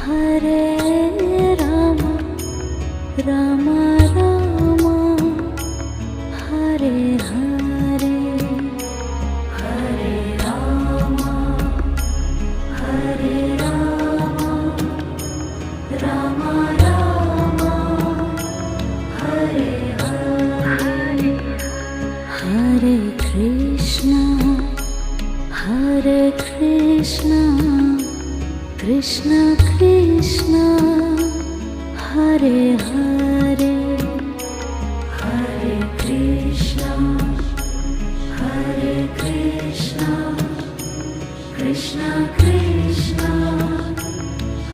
Hare Rama Rama Rama Hare Hare Hare Rama Hare Rama Rama Rama Hare Hare Hare Krishna Krishna Krishna Hare Hare Hare Krishna Krishna Krishna